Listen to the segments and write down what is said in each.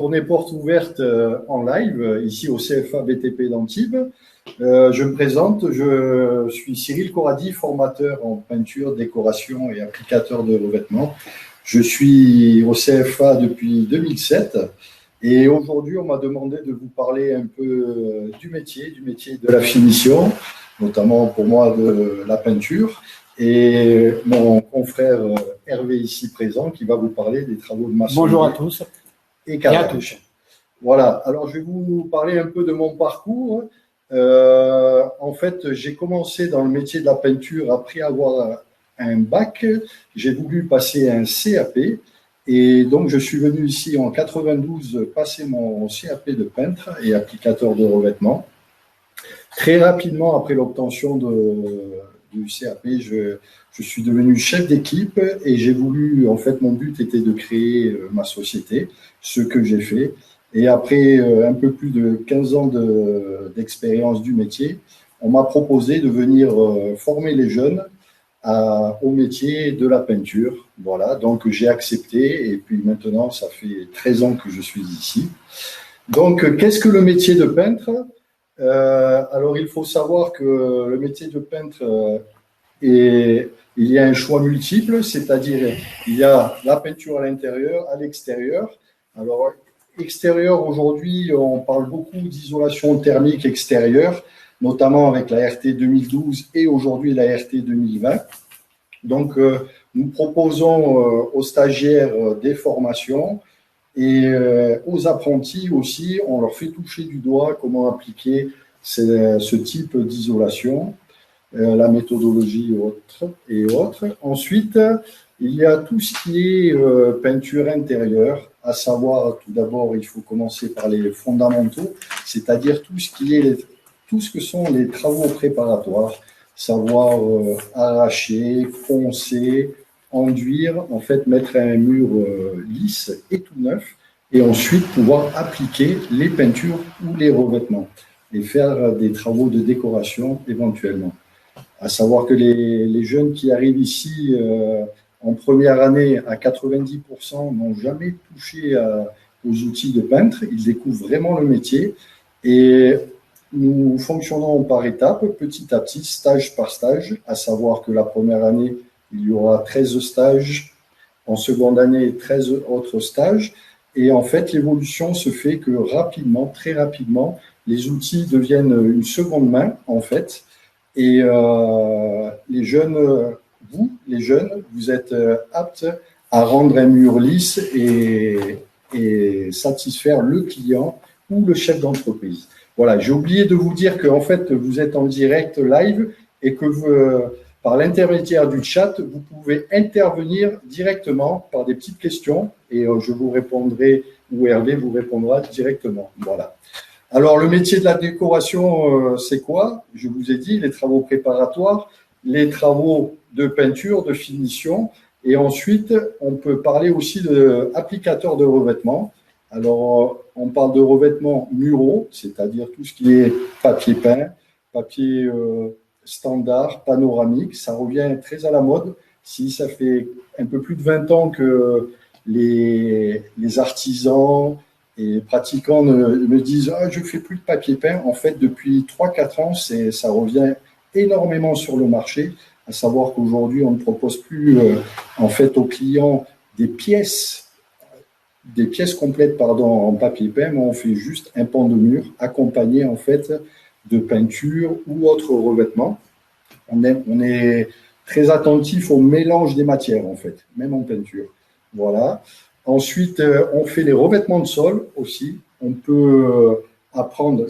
Journée porte ouverte en live, ici au CFA BTP d'Antibes. Je me présente, je suis Cyril Corradi, formateur en peinture, décoration et applicateur de revêtements. Je suis au CFA depuis 2007 et aujourd'hui on m'a demandé de vous parler un peu du métier de la finition, notamment pour moi de la peinture, et mon confrère Hervé ici présent qui va vous parler des travaux de maçonnerie. Bonjour à tous. Et carrelage. Voilà, alors je vais vous parler un peu de mon parcours. En fait, j'ai commencé dans le métier de la peinture après avoir un bac. J'ai voulu passer un CAP et donc je suis venu ici en 92 passer mon CAP de peintre et applicateur de revêtements. Très rapidement après l'obtention du CAP, je suis devenu chef d'équipe et j'ai voulu, en fait, mon but était de créer ma société, ce que j'ai fait. Et après un peu plus de 15 ans d'expérience du métier, on m'a proposé de venir former les jeunes au métier de la peinture. Voilà, donc j'ai accepté et puis maintenant, ça fait 13 ans que je suis ici. Donc, qu'est-ce que le métier de peintre ? Alors, il faut savoir que le métier de peintre il y a un choix multiple, c'est-à-dire il y a la peinture à l'intérieur, à l'extérieur. Alors, extérieur, aujourd'hui, on parle beaucoup d'isolation thermique extérieure, notamment avec la RT 2012 et aujourd'hui la RT 2020. Donc, nous proposons aux stagiaires des formations et aux apprentis aussi, on leur fait toucher du doigt comment appliquer ce type d'isolation. La méthodologie et autres. Ensuite, il y a tout ce qui est peinture intérieure, à savoir, tout d'abord, il faut commencer par les fondamentaux, c'est-à-dire tout ce que sont les travaux préparatoires, savoir arracher, poncer, enduire, en fait, mettre un mur lisse et tout neuf, et ensuite pouvoir appliquer les peintures ou les revêtements, et faire des travaux de décoration éventuellement. À savoir que les jeunes qui arrivent ici en première année, à 90%, n'ont jamais touché aux outils de peintre. Ils découvrent vraiment le métier et nous fonctionnons par étapes, petit à petit, stage par stage, à savoir que la première année, il y aura 13 stages, en seconde année, 13 autres stages. Et en fait, l'évolution se fait que rapidement, très rapidement, les outils deviennent une seconde main, en fait. Et les jeunes, vous êtes aptes à rendre un mur lisse et satisfaire le client ou le chef d'entreprise. Voilà, j'ai oublié de vous dire qu'en fait, vous êtes en direct live et que par l'intermédiaire du chat, vous pouvez intervenir directement par des petites questions et je vous répondrai ou Hervé vous répondra directement. Voilà. Alors, le métier de la décoration, c'est quoi ? Je vous ai dit, les travaux préparatoires, les travaux de peinture, de finition. Et ensuite, on peut parler aussi d'applicateur de revêtements. Alors, on parle de revêtements muraux, c'est-à-dire tout ce qui est papier peint, papier standard, panoramique. Ça revient très à la mode. Si ça fait un peu plus de 20 ans que les artisans et pratiquants me disent « Ah, je ne fais plus de papier peint ». En fait, depuis 3-4 ans, ça revient énormément sur le marché, à savoir qu'aujourd'hui, on ne propose plus en fait aux clients des pièces complètes en papier peint, mais on fait juste un pan de mur accompagné en fait de peinture ou autre revêtement. On est très attentif au mélange des matières en fait, même en peinture. Voilà. Ensuite, on fait les revêtements de sol aussi. On peut apprendre,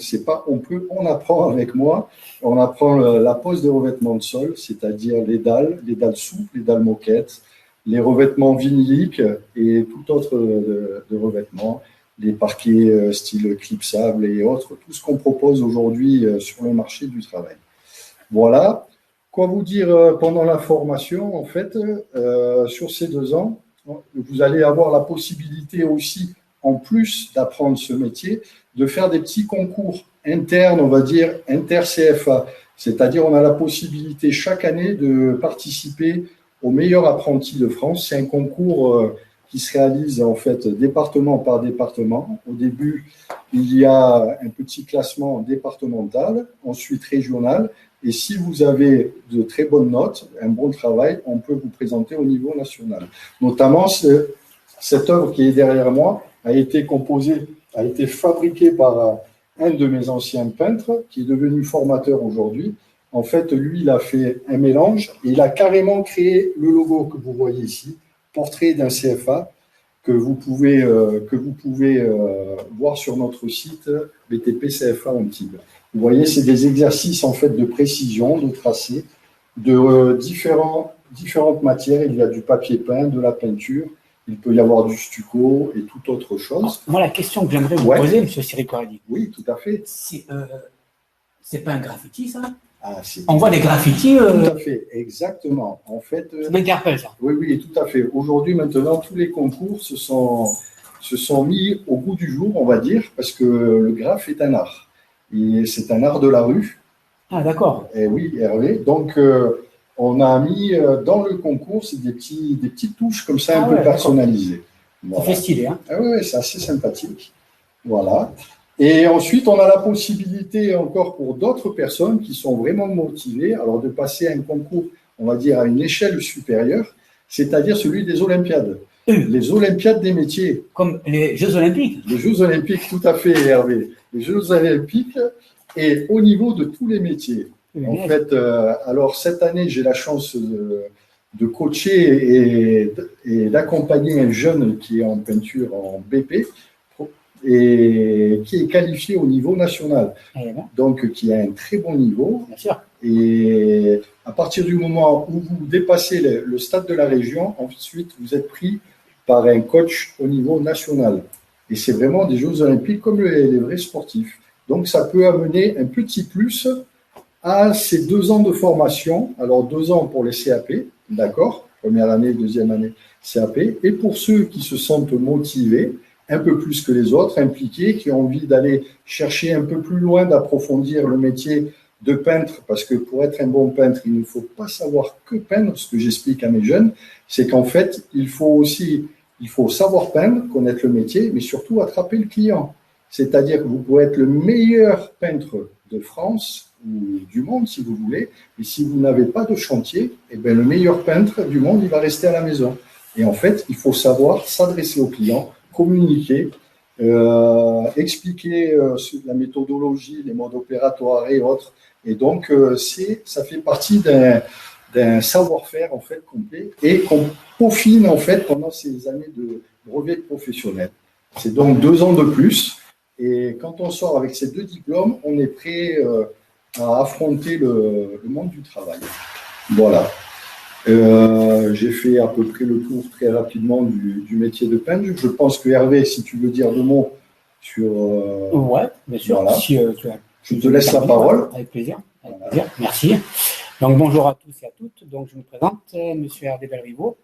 on apprend avec moi. On apprend la pose de revêtements de sol, c'est-à-dire les dalles souples, les dalles moquettes, les revêtements vinyliques et tout autre de revêtements, les parquets style clipsable et autres, tout ce qu'on propose aujourd'hui sur le marché du travail. Voilà. Quoi vous dire pendant la formation, en fait, sur ces 2 ans, vous allez avoir la possibilité aussi, en plus d'apprendre ce métier, de faire des petits concours internes, on va dire, inter-CFA. C'est-à-dire, on a la possibilité chaque année de participer au meilleur apprenti de France. C'est un concours qui se réalise en fait département par département. Au début, il y a un petit classement départemental, ensuite régional. Et si vous avez de très bonnes notes, un bon travail, on peut vous présenter au niveau national. Notamment, cette œuvre qui est derrière moi a été composée, a été fabriquée par un de mes anciens peintres qui est devenu formateur aujourd'hui. En fait, lui, il a fait un mélange et il a carrément créé le logo que vous voyez ici, portrait d'un CFA, que vous pouvez voir sur notre site BTP CFA Antibes. Vous voyez, c'est des exercices en fait de précision, de tracé, de différentes matières. Il y a du papier peint, de la peinture, il peut y avoir du stucco et toute autre chose. Moi, la question que j'aimerais vous poser, M. Cyril Corradi. Oui, tout à fait. C'est pas un graffiti, ça? Ah, on voit des graffitis. Tout à fait, exactement. En fait, ça m'interpelle, ça. Oui, tout à fait. Aujourd'hui, maintenant, tous les concours se sont mis au goût du jour, on va dire, parce que le graphe est un art. Et c'est un art de la rue. Ah, d'accord. Et oui, Hervé. Donc, on a mis dans le concours des petites touches comme ça, un peu personnalisées. Voilà. Ça fait stylé, hein? Ah oui, c'est assez sympathique. Voilà. Et ensuite, on a la possibilité encore pour d'autres personnes qui sont vraiment motivées, alors de passer un concours, on va dire, à une échelle supérieure, c'est-à-dire celui des Olympiades. Les Olympiades des métiers. Comme les Jeux Olympiques. Les Jeux Olympiques, tout à fait, Hervé. Les Jeux Olympiques et au niveau de tous les métiers. En fait, alors cette année, j'ai la chance de coacher et d'accompagner un jeune qui est en peinture en BP et qui est qualifié au niveau national. Donc, qui a un très bon niveau. Bien sûr. Et à partir du moment où vous dépassez le stade de la région, ensuite, vous êtes pris par un coach au niveau national. Et c'est vraiment des Jeux Olympiques comme les vrais sportifs. Donc, ça peut amener un petit plus à ces 2 ans de formation. Alors, 2 ans pour les CAP, d'accord, première année, deuxième année CAP. Et pour ceux qui se sentent motivés, un peu plus que les autres, impliqués, qui ont envie d'aller chercher un peu plus loin, d'approfondir le métier de peintre, parce que pour être un bon peintre, il ne faut pas savoir que peindre. Ce que j'explique à mes jeunes, c'est qu'en fait, il faut savoir peindre, connaître le métier, mais surtout attraper le client. C'est-à-dire que vous pouvez être le meilleur peintre de France ou du monde, si vous voulez, mais si vous n'avez pas de chantier, eh bien, le meilleur peintre du monde, il va rester à la maison. Et en fait, il faut savoir s'adresser au client, communiquer, expliquer la méthodologie, les modes opératoires et autres. Et donc, ça fait partie d'un savoir-faire en fait complet et qu'on peaufine en fait pendant ces années de brevet professionnel. C'est donc 2 ans de plus. Et quand on sort avec ces 2 diplômes, on est prêt à affronter le monde du travail. Voilà. J'ai fait à peu près le tour très rapidement du métier de peintre. Je pense que Hervé, si tu veux dire 2 mots sur… ouais, bien sûr. Voilà. Si, je te laisse la parole. Avec plaisir. Merci. Donc, bonjour à tous et à toutes. Donc, je me présente, Monsieur Hervé Belrivaux,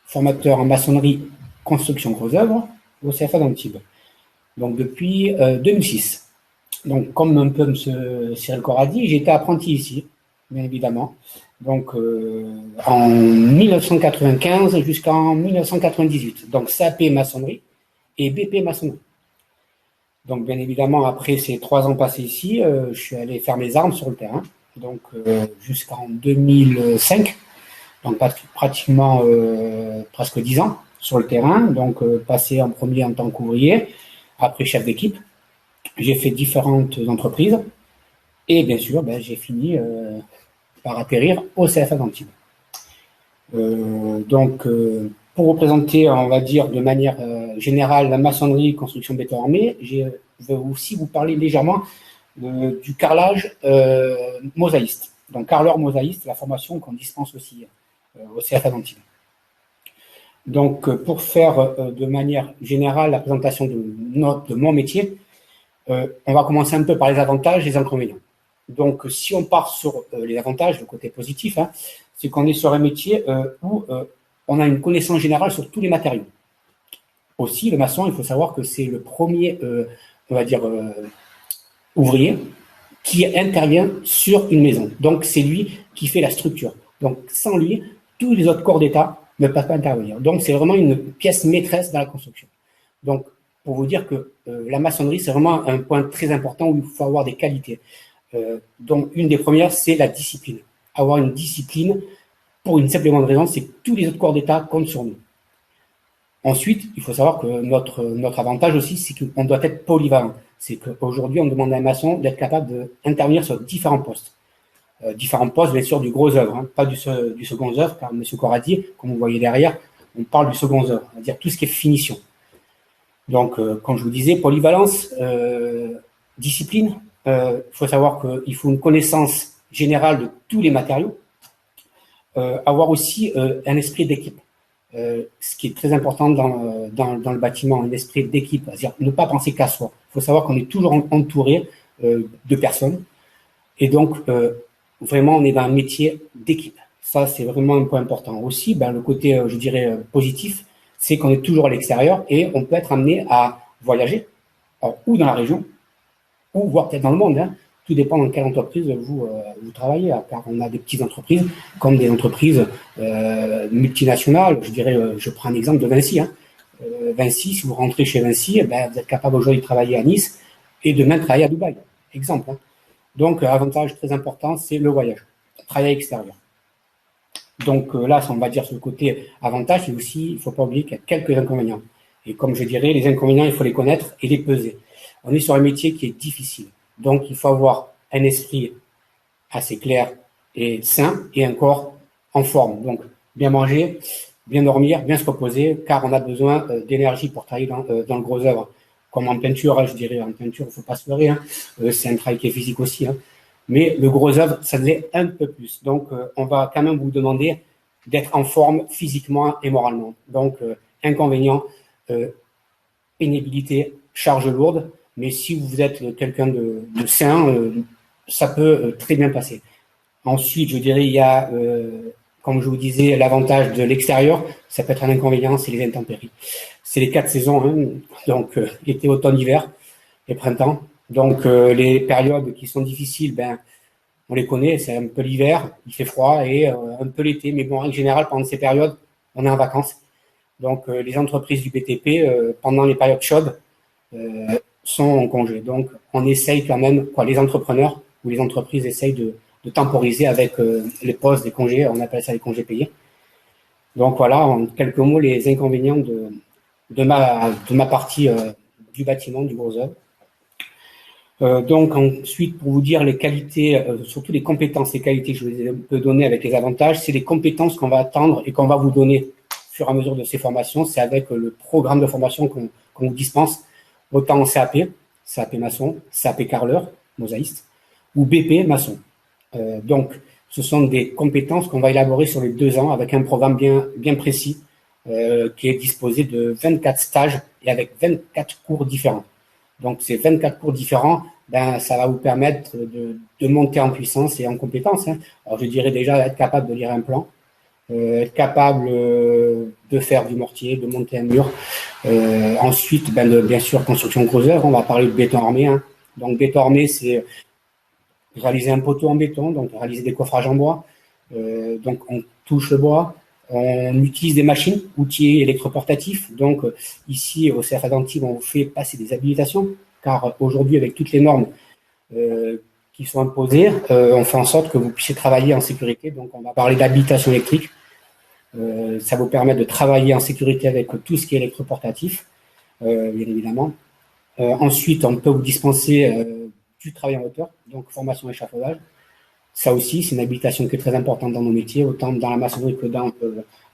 formateur en maçonnerie, construction, gros œuvres au CFA d'Antibes. Donc, depuis 2006. Donc, comme un peu M. Cyril Coradi, j'ai été apprenti ici, bien évidemment. Donc, en 1995 jusqu'en 1998. Donc, CAP maçonnerie et BP maçonnerie. Donc, bien évidemment, après ces 3 ans passés ici, je suis allé faire mes armes sur le terrain. Donc, jusqu'en 2005. Donc, pratiquement presque 10 ans sur le terrain. Donc, passé en premier en tant qu'ouvrier, après chef d'équipe. J'ai fait différentes entreprises. Et bien sûr, j'ai fini par atterrir au CFA d'Antibes. Donc, pour représenter, on va dire, de manière générale, la maçonnerie, construction béton armé, je vais aussi vous parler légèrement du carrelage mosaïste. Donc, carreleur mosaïste, la formation qu'on dispense aussi au CFA d'Antibes. Donc, pour faire de manière générale la présentation de mon métier, on va commencer un peu par les avantages et les inconvénients. Donc, si on part sur les avantages, le côté positif, hein, c'est qu'on est sur un métier où on a une connaissance générale sur tous les matériaux. Aussi, le maçon, il faut savoir que c'est le premier, on va dire, ouvrier qui intervient sur une maison. Donc, c'est lui qui fait la structure. Donc, sans lui, tous les autres corps d'État ne peuvent pas intervenir. Donc, c'est vraiment une pièce maîtresse dans la construction. Donc, pour vous dire que la maçonnerie, c'est vraiment un point très important où il faut avoir des qualités. Donc, une des premières, c'est la discipline. Avoir une discipline pour une simple et bonne raison, c'est que tous les autres corps d'État comptent sur nous. Ensuite, il faut savoir que notre avantage aussi, c'est qu'on doit être polyvalent. C'est qu'aujourd'hui, on demande à un maçon d'être capable d'intervenir sur différents postes. Différents postes, bien sûr, du gros œuvre, hein, pas du second œuvre, car M. Corradi, comme vous voyez derrière, on parle du second œuvre, c'est-à-dire tout ce qui est finition. Donc, comme je vous disais, polyvalence, discipline. Il faut savoir qu'il faut une connaissance générale de tous les matériaux. Avoir aussi un esprit d'équipe. Ce qui est très important dans le bâtiment, un esprit d'équipe, c'est-à-dire ne pas penser qu'à soi. Il faut savoir qu'on est toujours entouré de personnes. Et donc, vraiment, on est dans un métier d'équipe. Ça, c'est vraiment un point important. Aussi, le côté, je dirais, positif, c'est qu'on est toujours à l'extérieur et on peut être amené à voyager, ou dans la région, ou voire peut-être dans le monde. Hein. Tout dépend dans quelle entreprise vous travaillez, car on a des petites entreprises comme des entreprises multinationales. Je dirais, je prends un exemple de Vinci. Hein. Vinci, si vous rentrez chez Vinci, vous êtes capable aujourd'hui de travailler à Nice et demain travailler à Dubaï. Exemple. Hein. Donc, avantage très important, c'est le voyage, travailler à l'extérieur. Donc là, on va dire sur le côté avantage, et aussi, il ne faut pas oublier qu'il y a quelques inconvénients. Et comme je dirais, les inconvénients, il faut les connaître et les peser. On est sur un métier qui est difficile. Donc, il faut avoir un esprit assez clair et sain et un corps en forme. Donc, bien manger, bien dormir, bien se reposer, car on a besoin d'énergie pour travailler dans le gros œuvre. Comme en peinture, hein, je dirais, en peinture, il ne faut pas se leurrer, hein. C'est un travail qui est physique aussi. Hein. Mais le gros œuvre, ça l'est un peu plus. Donc, on va quand même vous demander d'être en forme physiquement et moralement. Donc, inconvénient, pénibilité, charge lourde. Mais si vous êtes quelqu'un de sain, ça peut très bien passer. Ensuite, je dirais, il y a, comme je vous disais, l'avantage de l'extérieur. Ça peut être un inconvénient, c'est les intempéries. C'est les 4 saisons, hein, donc été, automne, hiver et printemps. Donc, les périodes qui sont difficiles, on les connaît, c'est un peu l'hiver, il fait froid, et un peu l'été. Mais bon, en général, pendant ces périodes, on est en vacances. Donc, les entreprises du BTP, pendant les périodes chaudes, sont en congé. Donc, on essaye quand même, les entrepreneurs ou les entreprises essayent de temporiser avec les postes des congés, on appelle ça les congés payés. Donc, voilà, en quelques mots, les inconvénients de ma partie du bâtiment, du gros œuvre. Donc ensuite, pour vous dire les qualités, surtout les compétences, les qualités que je vous ai un peu données avec les avantages, c'est les compétences qu'on va attendre et qu'on va vous donner au fur et à mesure de ces formations. C'est avec le programme de formation qu'on vous dispense, autant en CAP maçon, CAP carreleur, mosaïste, ou BP maçon. Donc, ce sont des compétences qu'on va élaborer sur les 2 ans avec un programme bien précis qui est disposé de 24 stages et avec 24 cours différents. Donc, ces 24 cours différents, ça va vous permettre de monter en puissance et en compétence. Hein. Alors, je dirais déjà être capable de lire un plan, être capable de faire du mortier, de monter un mur. Ensuite, bien sûr, construction gros œuvre. On va parler de béton armé. Hein. Donc, béton armé, c'est réaliser un poteau en béton, donc réaliser des coffrages en bois. Donc, on touche le bois. On utilise des machines, outils électroportatifs. Donc, ici, au CFA d'Antibes, on vous fait passer des habilitations, car aujourd'hui, avec toutes les normes qui sont imposées, on fait en sorte que vous puissiez travailler en sécurité. Donc, on va parler d'habilitation électrique. Ça vous permet de travailler en sécurité avec tout ce qui est électroportatif, bien évidemment. Ensuite, on peut vous dispenser du travail en hauteur, donc formation échafaudage. Ça aussi, c'est une habilitation qui est très importante dans nos métiers, autant dans la maçonnerie que dans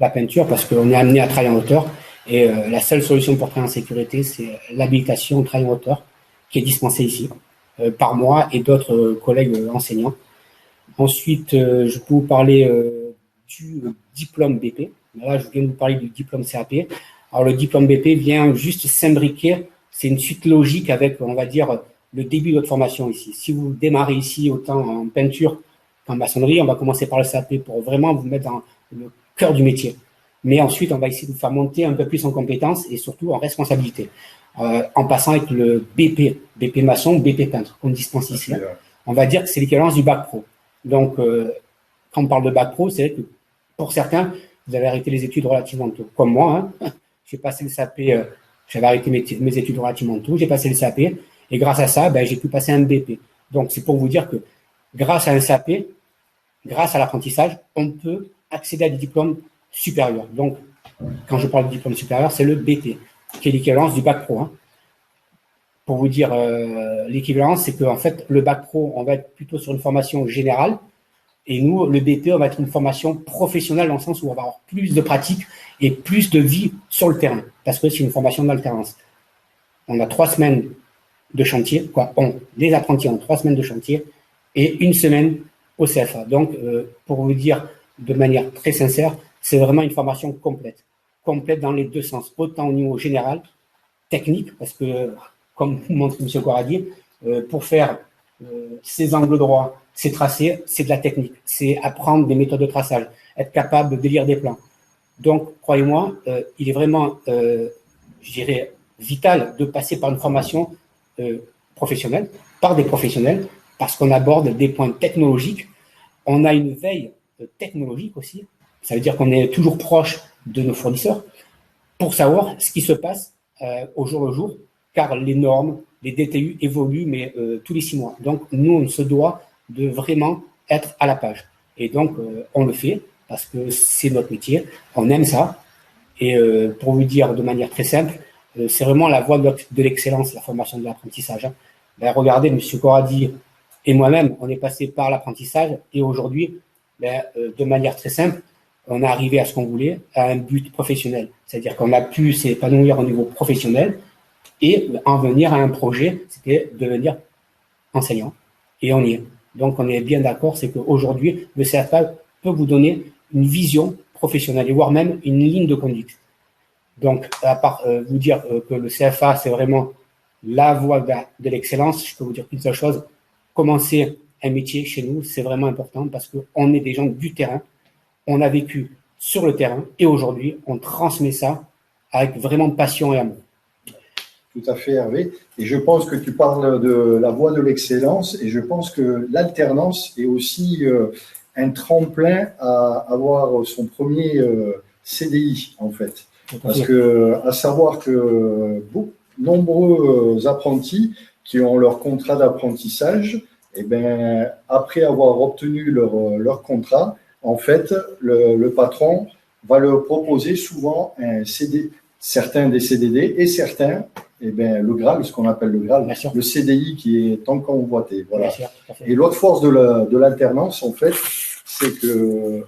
la peinture, parce qu'on est amené à travailler en hauteur. Et la seule solution pour travailler en sécurité, c'est l'habilitation au travail en hauteur, qui est dispensée ici, par moi et d'autres collègues enseignants. Ensuite, je peux vous parler du diplôme BP. Là, je viens de vous parler du diplôme CAP. Alors, le diplôme BP vient juste s'imbriquer. C'est une suite logique avec, on va dire, le début de votre formation ici. Si vous démarrez ici autant en peinture qu'en maçonnerie, on va commencer par le CAP pour vraiment vous mettre dans le cœur du métier. Mais ensuite, on va essayer de vous faire monter un peu plus en compétences et surtout en responsabilité. En passant avec le BP maçon, BP peintre, qu'on dispense ici. Okay. On va dire que c'est l'équivalence du bac pro. Donc, quand on parle de bac pro, c'est que pour certains, vous avez arrêté les études relativement tôt. Comme moi, hein, j'ai passé le SAP, j'avais arrêté mes études relativement tôt, j'ai passé le SAP, et grâce à ça, j'ai pu passer un BP. Donc, c'est pour vous dire que grâce à un SAP, grâce à l'apprentissage, on peut accéder à des diplômes supérieurs. Donc, quand je parle de diplôme supérieur, c'est le BP, qui est l'équivalence du bac pro. Hein. Pour vous dire l'équivalence, c'est qu'en fait, le bac pro, on va être plutôt sur une formation générale, et nous, le BP, on va être une formation professionnelle dans le sens où on va avoir plus de pratique et plus de vie sur le terrain, parce que c'est une formation d'alternance. On a 3 semaines de chantier, les apprentis ont 3 semaines de chantier et 1 semaine au CFA. Donc, pour vous dire de manière très sincère, c'est vraiment une formation complète dans les 2 sens, autant au niveau général, technique, parce que, comme montre M. Corradi, pour faire ces angles droits, ces tracés, c'est de la technique, c'est apprendre des méthodes de traçage, être capable de lire des plans. Donc, croyez-moi, il est vraiment, je dirais, vital de passer par une formation professionnelle, par des professionnels, parce qu'on aborde des points technologiques. On a une veille technologique aussi. Ça veut dire qu'on est toujours proche de nos fournisseurs pour savoir ce qui se passe au jour le jour, car les normes, les DTU évoluent, mais tous les 6 mois. Donc, nous, on se doit de vraiment être à la page. Et donc, on le fait parce que c'est notre métier, on aime ça. Et pour vous dire de manière très simple, c'est vraiment la voie de l'excellence, la formation de l'apprentissage. Hein. Regardez, M. Corradi et moi-même, on est passé par l'apprentissage et aujourd'hui, de manière très simple, on est arrivé à ce qu'on voulait, à un but professionnel. C'est-à-dire qu'on a pu s'épanouir au niveau professionnel et en venir à un projet, c'était devenir enseignant. Et on y est. Donc, on est bien d'accord, c'est qu'aujourd'hui, le CFA peut vous donner une vision professionnelle et voire même une ligne de conduite. Donc, à part vous dire que le CFA, c'est vraiment la voie de l'excellence, je peux vous dire qu'une seule chose, commencer un métier chez nous, c'est vraiment important parce qu'on est des gens du terrain, on a vécu sur le terrain et aujourd'hui, on transmet ça avec vraiment passion et amour. Tout à fait, Hervé. Et je pense que tu parles de la voie de l'excellence et je pense que l'alternance est aussi un tremplin à avoir son premier CDI, en fait. Parce que, à savoir que nombreux apprentis qui ont leur contrat d'apprentissage, après avoir obtenu leur contrat, en fait, le patron va leur proposer souvent un CD, certains des CDD et certains, le Graal, ce qu'on appelle le Graal, le CDI qui est tant convoité. Voilà. Et l'autre force de l'alternance, en fait, c'est que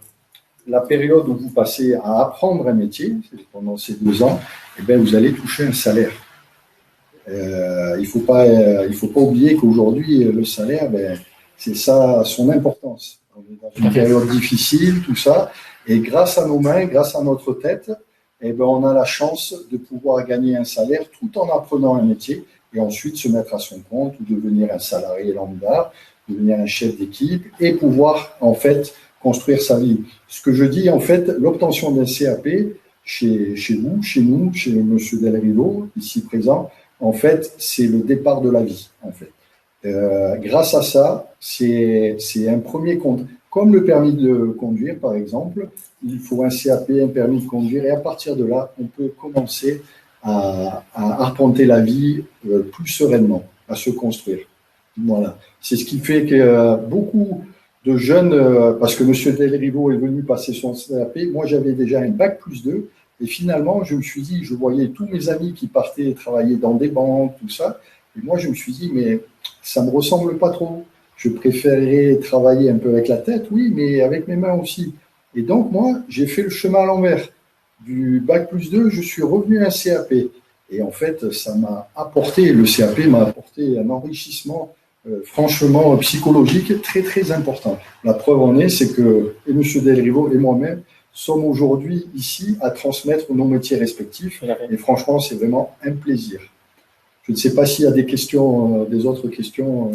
la période où vous passez à apprendre un métier, pendant ces 2 ans, vous allez toucher un salaire. Il faut pas oublier qu'aujourd'hui, le salaire, c'est ça son importance. On est dans une période difficile, tout ça, et grâce à nos mains, grâce à notre tête, on a la chance de pouvoir gagner un salaire tout en apprenant un métier et ensuite se mettre à son compte ou devenir un salarié lambda, devenir un chef d'équipe et pouvoir, en fait, construire sa vie. Ce que je dis, en fait, l'obtention d'un CAP chez vous, chez nous, chez M. Delriveau, ici présent, en fait, c'est le départ de la vie, en fait. Grâce à ça, c'est un premier compte. Comme le permis de conduire, par exemple, il faut un CAP, un permis de conduire, et à partir de là, on peut commencer à arpenter la vie plus sereinement, à se construire. Voilà. C'est ce qui fait que beaucoup de jeunes, parce que M. Delriveau est venu passer son CAP, moi j'avais déjà un bac+2, et finalement, je me suis dit, je voyais tous mes amis qui partaient travailler dans des banques, tout ça, et moi je me suis dit, mais ça ne me ressemble pas trop. Je préférerais travailler un peu avec la tête, oui, mais avec mes mains aussi. Et donc, moi, j'ai fait le chemin à l'envers. Du bac+2, je suis revenu à un CAP. Et en fait, ça m'a apporté, le CAP m'a apporté un enrichissement franchement psychologique très, très important. La preuve en est, c'est que et M. Delriveau et moi-même sommes aujourd'hui ici à transmettre nos métiers respectifs. Et franchement, c'est vraiment un plaisir. Je ne sais pas s'il y a des questions, des autres questions.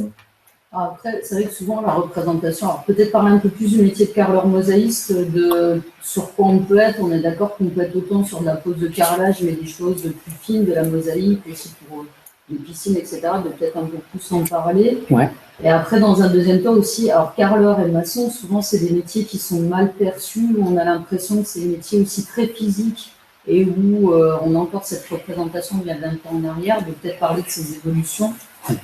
Après, c'est vrai que souvent la représentation, alors peut-être parler un peu plus du métier de carreleur mosaïste, de sur quoi on peut être. On est d'accord qu'on peut être autant sur de la pose de carrelage, mais des choses plus fines, de la mosaïque aussi pour piscines, etc., de peut-être un peu plus en parler. Ouais. Et après, dans un deuxième temps aussi, alors carreleur et maçon, souvent c'est des métiers qui sont mal perçus, où on a l'impression que c'est des métiers aussi très physiques et où on a encore cette représentation il y a 20 ans en arrière, de peut-être parler de ces évolutions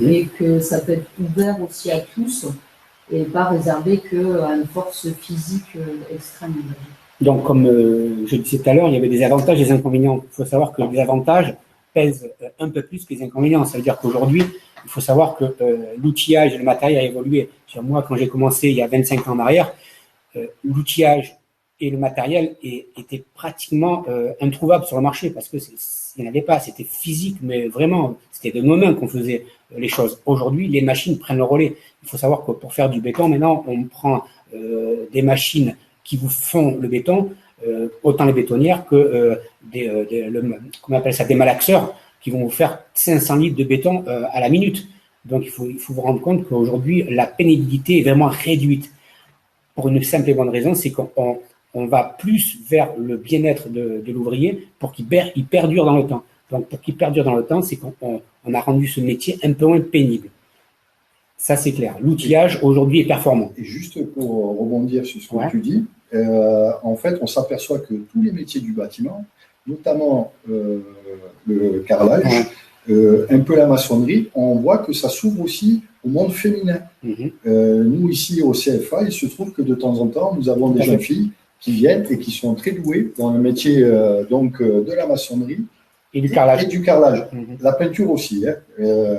et que ça peut être ouvert aussi à tous et pas réservé qu'à une force physique extrême. Donc, comme je disais tout à l'heure, il y avait des avantages et des inconvénients. Il faut savoir que les avantages pèsent un peu plus que les inconvénients. Ça veut dire qu'aujourd'hui, il faut savoir que l'outillage et le matériel a évolué. Sur moi, quand j'ai commencé il y a 25 ans en arrière, l'outillage et le matériel étaient pratiquement introuvables sur le marché parce que il n'y en avait pas. C'était physique, mais vraiment, c'était de nos mains qu'on faisait les choses. Aujourd'hui, les machines prennent le relais. Il faut savoir que pour faire du béton, maintenant, on prend des machines qui vous font le béton, autant les bétonnières que comment on appelle ça, des malaxeurs qui vont vous faire 500 litres de béton à la minute. Donc, il faut vous rendre compte qu'aujourd'hui, la pénibilité est vraiment réduite. Pour une simple et bonne raison, c'est qu'on va plus vers le bien-être de l'ouvrier pour qu'il perdure dans le temps. Donc, pour qu'il perdure dans le temps, c'est qu'on a rendu ce métier un peu moins pénible. Ça, c'est clair. L'outillage, aujourd'hui, est performant. Et juste pour rebondir sur ce que tu dis, en fait, on s'aperçoit que tous les métiers du bâtiment, notamment le carrelage, un peu la maçonnerie, on voit que ça s'ouvre aussi au monde féminin. Nous, ici, au CFA, il se trouve que de temps en temps, nous avons des jeunes filles qui viennent et qui sont très douées dans le métier de la maçonnerie et du carrelage. La peinture aussi.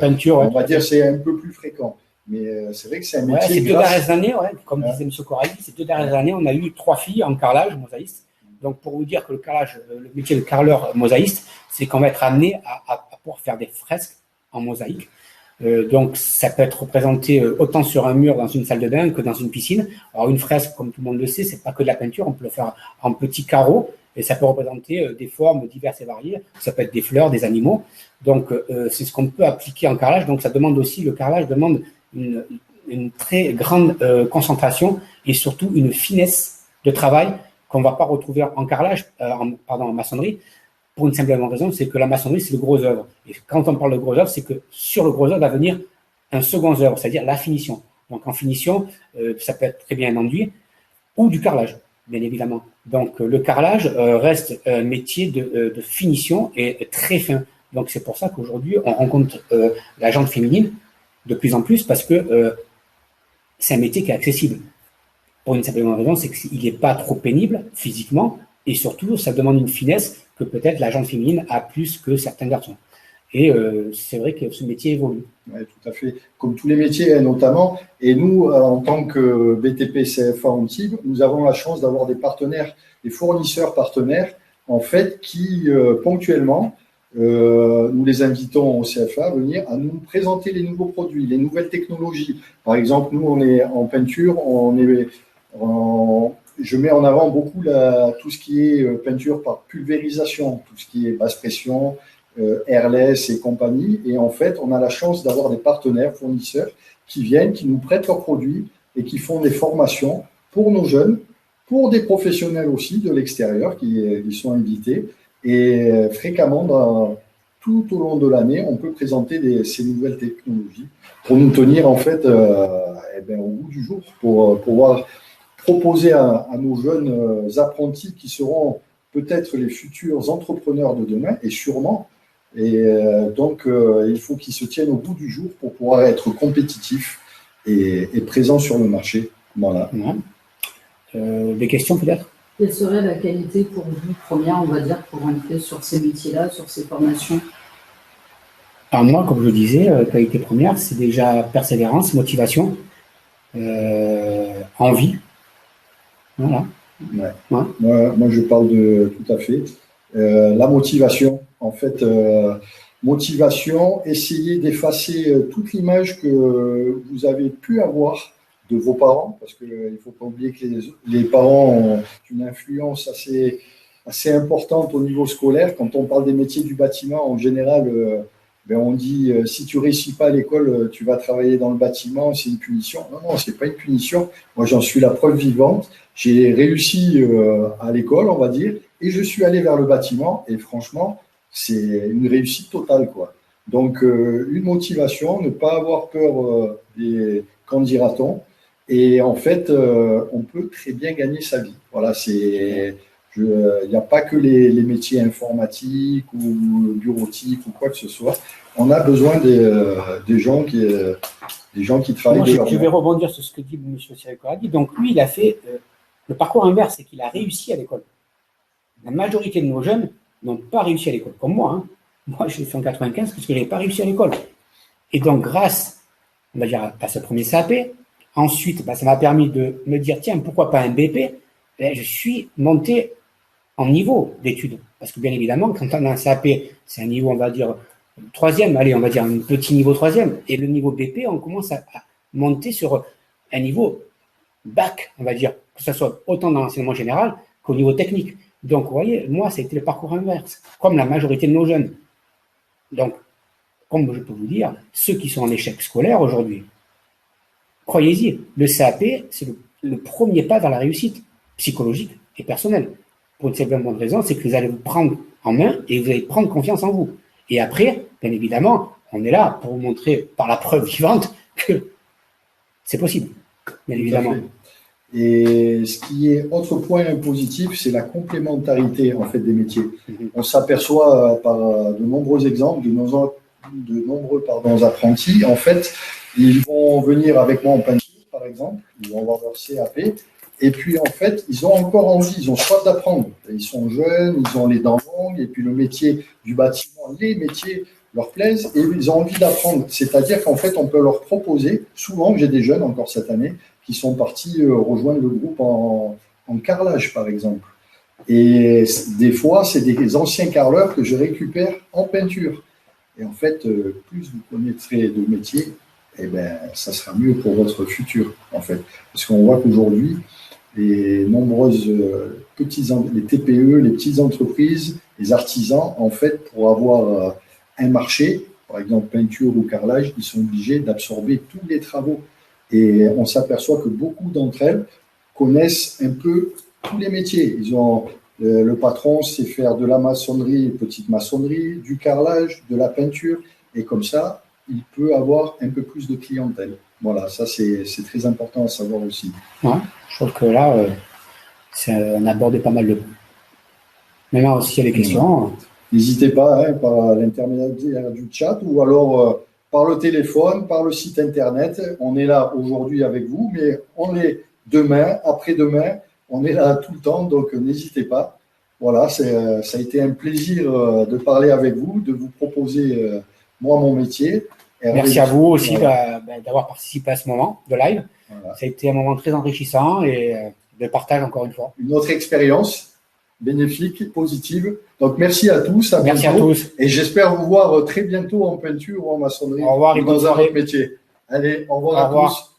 Peinture, on va dire c'est un peu plus fréquent. Mais c'est vrai que c'est un métier. Ces 2 dernières années, comme disait M. Corrali, ces 2 dernières années, on a eu 3 filles en carrelage mosaïste. Donc, pour vous dire que le métier de carreleur mosaïste, c'est qu'on va être amené à pouvoir faire des fresques en mosaïque. Donc, ça peut être représenté autant sur un mur dans une salle de bain que dans une piscine. Alors, une fresque, comme tout le monde le sait, c'est pas que de la peinture. On peut le faire en petits carreaux et ça peut représenter des formes diverses et variées. Ça peut être des fleurs, des animaux. Donc, c'est ce qu'on peut appliquer en carrelage. Donc, ça demande aussi, le carrelage demande une très grande concentration et surtout une finesse de travail qu'on ne va pas retrouver en carrelage, en maçonnerie, pour une simple raison, c'est que la maçonnerie, c'est le gros œuvre. Et quand on parle de gros œuvre, c'est que sur le gros œuvre va venir un second œuvre, c'est-à-dire la finition. Donc en finition, ça peut être très bien un enduit ou du carrelage, bien évidemment. Donc le carrelage reste un métier de finition et très fin. Donc c'est pour ça qu'aujourd'hui, on rencontre la gente féminine de plus en plus parce que c'est un métier qui est accessible. Pour une simple raison, c'est qu'il n'est pas trop pénible physiquement et surtout, ça demande une finesse que peut-être la gente féminine a plus que certains garçons. Et c'est vrai que ce métier évolue. Oui, tout à fait. Comme tous les métiers, notamment. Et nous, en tant que BTP CFA Antibes, nous avons la chance d'avoir des partenaires, des fournisseurs partenaires, en fait, qui ponctuellement, nous les invitons au CFA à venir à nous présenter les nouveaux produits, les nouvelles technologies. Par exemple, nous, on est en peinture, je mets en avant beaucoup tout ce qui est peinture par pulvérisation, tout ce qui est basse pression, airless et compagnie. Et en fait, on a la chance d'avoir des partenaires, fournisseurs, qui viennent, qui nous prêtent leurs produits et qui font des formations pour nos jeunes, pour des professionnels aussi de l'extérieur qui sont invités. Et fréquemment, tout au long de l'année, on peut présenter ces nouvelles technologies pour nous tenir en fait au bout du jour, pour pouvoir proposer à nos jeunes apprentis qui seront peut-être les futurs entrepreneurs de demain, et sûrement. Et donc, il faut qu'ils se tiennent au bout du jour pour pouvoir être compétitifs et présents sur le marché. Voilà. Des questions peut-être ? Quelle serait la qualité pour vous, première, on va dire, pour entrer sur ces métiers-là, sur ces formations ? Alors moi, comme je disais, qualité première, c'est déjà persévérance, motivation, envie. Voilà. Ouais. Moi, je parle de tout à fait. La motivation, en fait, motivation, essayer d'effacer toute l'image que vous avez pu avoir de vos parents, parce qu'il ne faut pas oublier que les parents ont une influence assez importante au niveau scolaire. Quand on parle des métiers du bâtiment, en général, on dit si tu ne réussis pas à l'école, tu vas travailler dans le bâtiment, c'est une punition. Non, ce n'est pas une punition. Moi, j'en suis la preuve vivante. J'ai réussi à l'école, on va dire, et je suis allé vers le bâtiment, et franchement, c'est une réussite totale, quoi. Donc, une motivation, ne pas avoir peur des, qu'en dira-t-on. Et en fait, on peut très bien gagner sa vie. Voilà, il n'y a pas que les métiers informatiques ou bureautiques ou quoi que ce soit. On a besoin des gens qui travaillent Moi, de leur je vais main. rebondir sur ce que dit M. Sirico-Radi. Donc, lui, il a fait le parcours inverse, c'est qu'il a réussi à l'école. La majorité de nos jeunes n'ont pas réussi à l'école, comme moi. Hein. Moi, je l'ai fait en 95 parce que je n'ai pas réussi à l'école. Et donc, grâce, on va dire, à ce premier CAP, ensuite, ça m'a permis de me dire, tiens, pourquoi pas un BP? Et je suis monté en niveau d'études. Parce que bien évidemment, quand on a un CAP, c'est un niveau, on va dire, troisième, allez, on va dire un petit niveau troisième. Et le niveau BP, on commence à monter sur un niveau bac, on va dire, que ce soit autant dans l'enseignement général qu'au niveau technique. Donc, vous voyez, moi, ça a été le parcours inverse, comme la majorité de nos jeunes. Donc, comme je peux vous dire, ceux qui sont en échec scolaire aujourd'hui, croyez-y, le CAP, c'est le premier pas vers la réussite psychologique et personnelle. Pour une simple bonne raison, c'est que vous allez vous prendre en main et vous allez prendre confiance en vous. Et après, bien évidemment, on est là pour vous montrer par la preuve vivante que c'est possible, bien Tout à évidemment. fait. Et ce qui est autre point positif, c'est la complémentarité en fait des métiers. On s'aperçoit par de nombreux exemples de nombreux apprentis. En fait, ils vont venir avec moi en peinture, par exemple, ils vont avoir leur CAP, et puis en fait, ils ont encore envie, ils ont soif d'apprendre. Ils sont jeunes, ils ont les dents longues, et puis le métier du bâtiment, les métiers leur plaisent, et ils ont envie d'apprendre. C'est-à-dire qu'en fait, on peut leur proposer, souvent j'ai des jeunes encore cette année, qui sont partis rejoindre le groupe en carrelage, par exemple. Et des fois, c'est des anciens carreleurs que je récupère en peinture. Et en fait, plus vous connaîtrez de métier, eh ben, ça sera mieux pour votre futur, en fait. Parce qu'on voit qu'aujourd'hui, les nombreuses les TPE, les petites entreprises, les artisans, en fait, pour avoir un marché, par exemple peinture ou carrelage, ils sont obligés d'absorber tous les travaux. Et on s'aperçoit que beaucoup d'entre elles connaissent un peu tous les métiers. Ils ont le patron sait faire de la maçonnerie, petite maçonnerie, du carrelage, de la peinture, et comme ça, il peut avoir un peu plus de clientèle. Voilà, ça c'est très important à savoir aussi. Ouais, je trouve que là, on a abordé pas mal de points. Maintenant, s'il y a des questions. N'hésitez pas, hein, par l'intermédiaire du chat ou alors par le téléphone, par le site internet. On est là aujourd'hui avec vous, mais on est demain, après-demain, on est là tout le temps, donc n'hésitez pas. Voilà, ça a été un plaisir de parler avec vous, de vous proposer moi mon métier. Merci à vous aussi d'avoir participé à ce moment de live. Voilà. Ça a été un moment très enrichissant et de partage encore une fois. Une autre expérience bénéfique, positive. Donc merci à tous. Merci à tous. Et j'espère vous voir très bientôt en peinture ou en maçonnerie ou dans un autre métier. Allez, au revoir à tous.